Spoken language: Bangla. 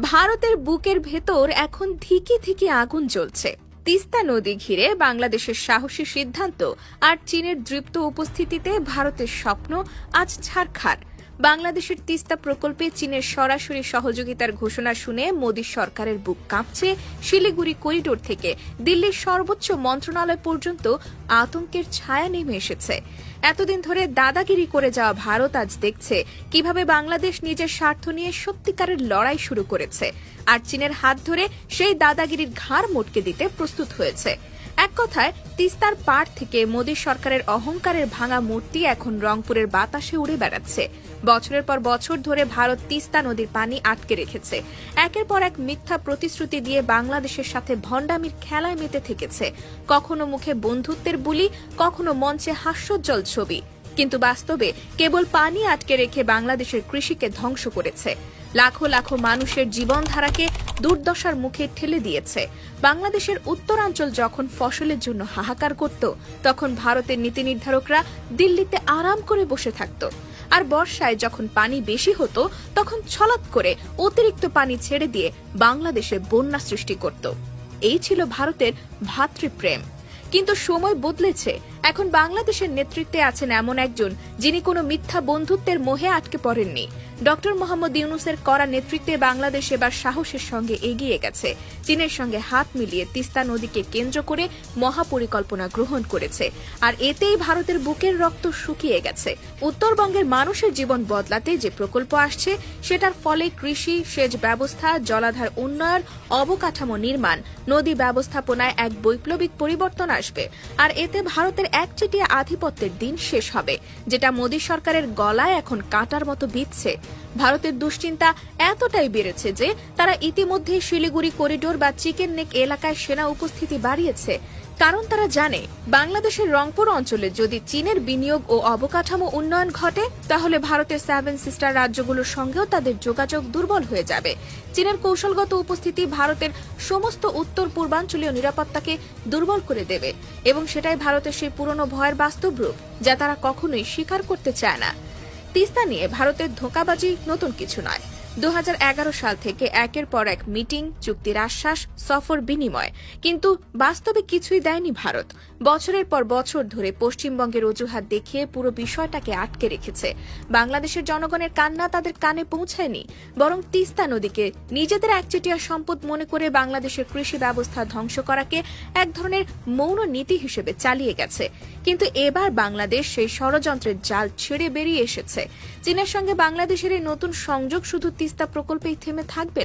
ভারতের বুকের ভেতর এখন ধিকি ধিকি আগুন জ্বলছে। তিস্তা নদী ঘিরে বাংলাদেশের সাহসী সিদ্ধান্ত আর চীনের দৃপ্ত উপস্থিতিতে ভারতের স্বপ্ন আজ ছারখার। বাংলাদেশের তিস্তা প্রকল্পে চীনের সরাসরি সহযোগিতার ঘোষণা শুনে মোদী সরকারের বুক কাঁপছে। শিলিগুড়ি করিডোর থেকে দিল্লির সর্বোচ্চ মন্ত্রণালয় পর্যন্ত আতঙ্কের ছায়া নেমে এসেছে। এতদিন ধরে দাদাগিরি করে যাওয়া ভারত আজ দেখছে কিভাবে বাংলাদেশ নিজের স্বার্থ নিয়ে সত্যিকারের লড়াই শুরু করেছে, আর চীনের হাত ধরে সেই দাদাগিরির ঘাড় মটকে দিতে প্রস্তুত হয়েছে। এক কথায় তিস্তার পাড় থেকে মোদী সরকারের অহংকারের ভাঙা মূর্তি এখন রংপুরের বাতাসে উড়ে বেড়াচ্ছে। বছরের পর বছর ধরে ভারত তিস্তা নদীর পানি আটকে রেখেছে, একের পর এক মিথ্যা প্রতিশ্রুতি দিয়ে বাংলাদেশের সাথে ভণ্ডামির খেলায় মেতে থেকেছে। কখনো মুখে বন্ধুত্বের বুলি, কখনো মঞ্চে হাস্যোজ্জ্বল ছবি, কিন্তু বাস্তবে কেবল পানি আটকে রেখে বাংলাদেশের কৃষিকে ধ্বংস করেছে। লাখো লাখো মানুষের জীবনধারাকে দুর্দশার মুখে ঠেলে দিয়েছে। বাংলাদেশের উত্তরাঞ্চল যখন ফসলের জন্য হাহাকার করত, তখন ভারতের নীতি নির্ধারকরা দিল্লিতে আরাম করে বসে থাকত। আর বর্ষায় যখন পানি বেশি হতো, তখন ছলাৎ করে অতিরিক্ত পানি ছেড়ে দিয়ে বাংলাদেশে বন্যা সৃষ্টি করত। এই ছিল ভারতের ভ্রাতৃপ্রেম। কিন্তু সময় বদলেছে। এখন বাংলাদেশের নেতৃত্বে আছেন এমন একজন যিনি কোনো মিথ্যা বন্ধুত্বের মোহে আটকে পড়েননি। ডক্টর মোহাম্মদ ইউনূসের কড়া নেতৃত্বে বাংলাদেশ এবার সাহসের সঙ্গে এগিয়ে গেছে। চীনের সঙ্গে হাত মিলিয়ে তিস্তা নদীকে কেন্দ্র করে মহাপরিকল্পনা গ্রহণ করেছে, আর এতেই ভারতের বুকের রক্ত শুকিয়ে গেছে। উত্তরবঙ্গের মানুষের জীবন বদলাতে যে প্রকল্প আসছে, সেটার ফলে কৃষি, সেচ ব্যবস্থা, জলাধার উন্নয়ন, অবকাঠামো নির্মাণ, নদী ব্যবস্থাপনায় এক বৈপ্লবিক পরিবর্তন আসবে। আর এতে ভারতের একচেটিয়া আধিপত্যের দিন শেষ হবে, যেটা মোদী সরকারের গলায় এখন কাঁটার মতো বিঁধছে। ভারতের দুশ্চিন্তা এতটাই বেড়েছে যে তারা ইতিমধ্যে শিলিগুড়ি করিডোর বা চিকেন নেক এলাকায় সেনা উপস্থিতি বাড়িয়েছে। কারণ তারা জানে, বাংলাদেশের রংপুর অঞ্চলে যদি চীনের বিনিয়োগ ও অবকাঠামো উন্নয়ন ঘটে, তাহলে ভারতের 7 সিস্টার রাজ্যগুলোর সঙ্গেও তাদের যোগাযোগ দুর্বল হয়ে যাবে। চীনের কৌশলগত উপস্থিতি ভারতের সমস্ত উত্তর পূর্বাঞ্চলীয় নিরাপত্তাকে দুর্বল করে দেবে, এবং সেটাই ভারতের সেই পুরনো ভয়ের বাস্তব রূপ, যা তারা কখনোই স্বীকার করতে চায় না। তিস্তা নিয়ে ভারতের ধোঁকাবাজি নতুন কিছু নয়। 2011 সাল থেকে একের পর এক মিটিং, চুক্তির আশ্বাস, সফর বিনিময়, কিন্তু বাস্তবে কিছুই দেয়নি ভারত। বছরের পর বছর ধরে পশ্চিমবঙ্গের অজুহাত দেখিয়ে পুরো বিষয়টাকে আটকে রেখেছে। বাংলাদেশের জনগণের কান্না তাদের কানে পৌঁছায়নি, বরং তিস্তা নদীকে নিজেদের একচেটিয়া সম্পদ মনে করে বাংলাদেশের কৃষি ব্যবস্থা ধ্বংস করাকে এক ধরনের মৌন নীতি হিসেবে চালিয়ে গেছে। কিন্তু এবার বাংলাদেশ সেই ষড়যন্ত্রের জাল ছেড়ে বেরিয়ে এসেছে। চীনের সঙ্গে বাংলাদেশের এই নতুন সংযোগ শুধু তিস্তা প্রকল্পেই থেমে থাকবে